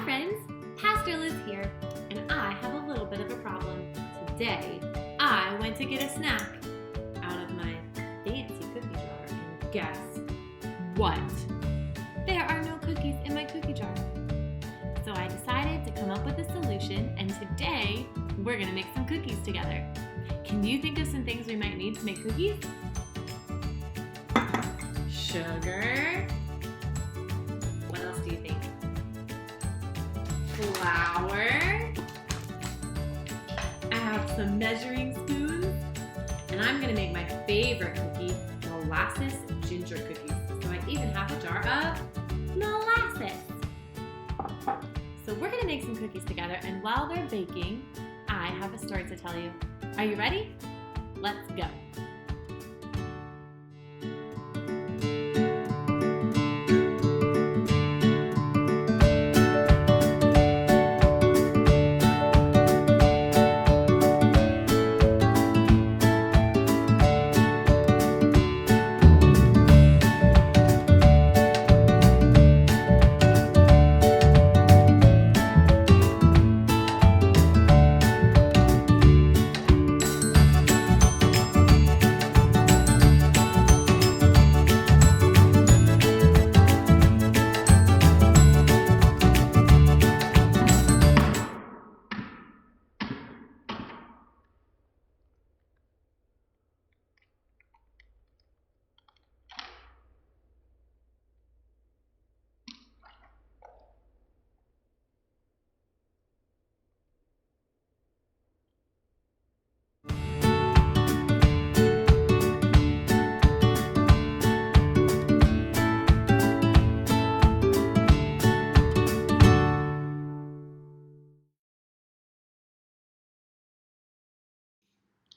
friends, Pastor Liz here, and I have a little bit of a problem. Today, I went to get a snack out of my fancy cookie jar, and guess what? There are no cookies in my cookie jar. So I decided to come up with a solution, and today, we're going to make some cookies together. Can you think of some things we might need to make cookies? Sugar. What else do you think? Flour. I have some measuring spoons. And I'm going to make my favorite cookie, molasses ginger cookies. So I even have a jar of molasses. So we're going to make some cookies together. And while they're baking, I have a story to tell you. Are you ready? Let's go.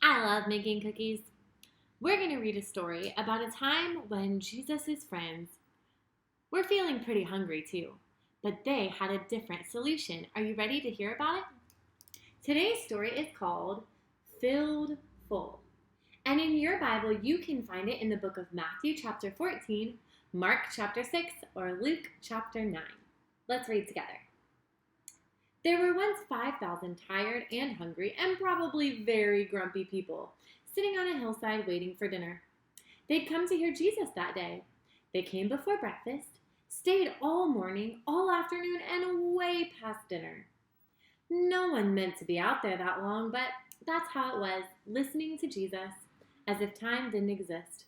I love making cookies. We're going to read a story about a time when Jesus' friends were feeling pretty hungry too, but they had a different solution. Are you ready to hear about it? Today's story is called Filled Full. And in your Bible, you can find it in the book of Matthew chapter 14, Mark chapter 6, or Luke chapter 9. Let's read together. There were once 5,000 tired and hungry and probably very grumpy people sitting on a hillside waiting for dinner. They'd come to hear Jesus that day. They came before breakfast, stayed all morning, all afternoon, and way past dinner. No one meant to be out there that long, but that's how it was, listening to Jesus as if time didn't exist.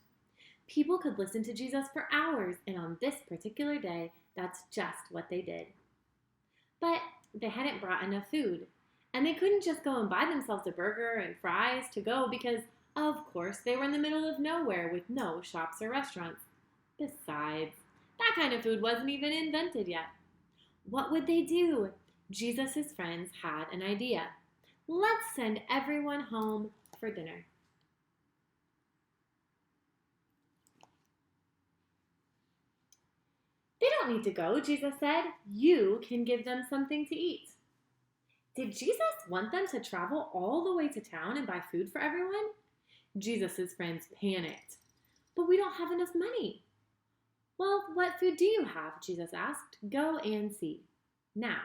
People could listen to Jesus for hours, and on this particular day, that's just what they did. But they hadn't brought enough food, and they couldn't just go and buy themselves a burger and fries to go because, of course, they were in the middle of nowhere with no shops or restaurants. Besides, that kind of food wasn't even invented yet. What would they do? Jesus' friends had an idea. Let's send everyone home for dinner. They don't need to go, Jesus said. You can give them something to eat. Did Jesus want them to travel all the way to town and buy food for everyone? Jesus' friends panicked. But we don't have enough money. Well, what food do you have? Jesus asked. Go and see. Now,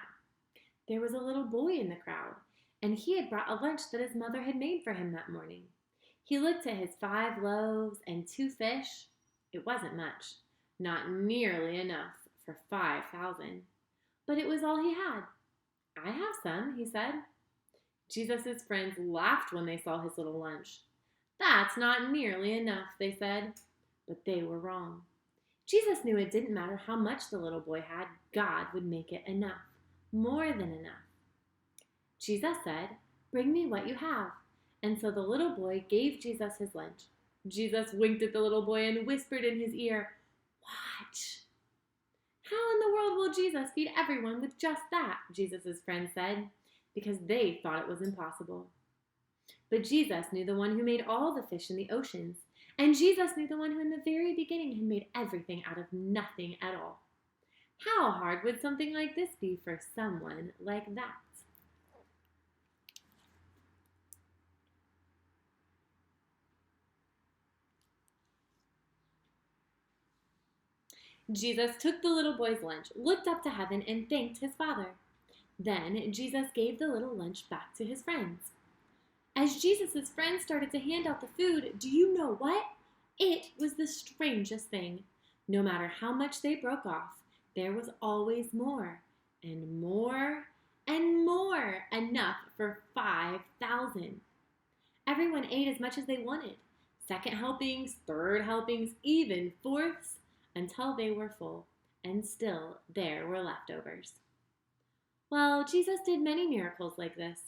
there was a little boy in the crowd, and he had brought a lunch that his mother had made for him that morning. He looked at his 5 loaves and 2 fish. It wasn't much. Not nearly enough for 5,000. But it was all he had. I have some, he said. Jesus' friends laughed when they saw his little lunch. That's not nearly enough, they said. But they were wrong. Jesus knew it didn't matter how much the little boy had. God would make it enough. More than enough. Jesus said, bring me what you have. And so the little boy gave Jesus his lunch. Jesus winked at the little boy and whispered in his ear, watch. How in the world will Jesus feed everyone with just that? Jesus' friends said, because they thought it was impossible. But Jesus knew the one who made all the fish in the oceans, and Jesus knew the one who in the very beginning had made everything out of nothing at all. How hard would something like this be for someone like that? Jesus took the little boy's lunch, looked up to heaven, and thanked his Father. Then Jesus gave the little lunch back to his friends. As Jesus' friends started to hand out the food, do you know what? It was the strangest thing. No matter how much they broke off, there was always more and more and more, enough for 5,000. Everyone ate as much as they wanted. Second helpings, third helpings, even fourths, until they were full, and still there were leftovers. Well, Jesus did many miracles like this,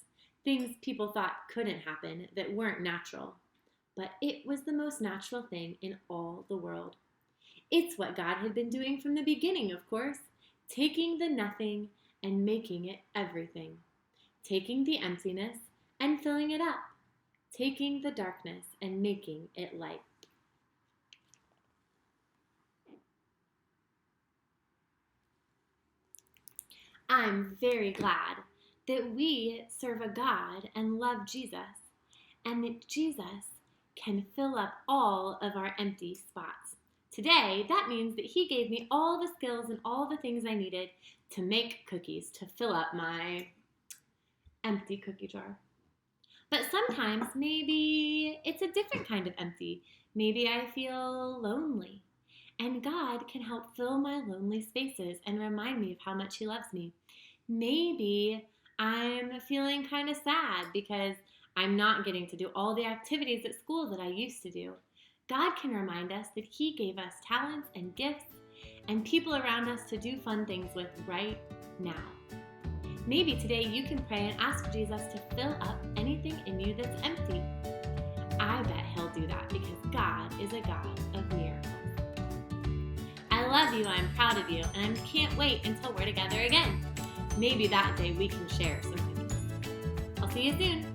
things people thought couldn't happen, that weren't natural. But it was the most natural thing in all the world. It's what God had been doing from the beginning, of course, taking the nothing and making it everything, taking the emptiness and filling it up, taking the darkness and making it light. I'm very glad that we serve a God and love Jesus, and that Jesus can fill up all of our empty spots. Today, that means that he gave me all the skills and all the things I needed to make cookies, to fill up my empty cookie jar. But sometimes maybe it's a different kind of empty. Maybe I feel lonely. And God can help fill my lonely spaces and remind me of how much he loves me. Maybe I'm feeling kind of sad because I'm not getting to do all the activities at school that I used to do. God can remind us that he gave us talents and gifts and people around us to do fun things with right now. Maybe today you can pray and ask Jesus to fill up anything in you that's empty. I bet he'll do that because God is a God of miracles. I love you, I'm proud of you, and I can't wait until we're together again. Maybe that day we can share some cookies. I'll see you soon.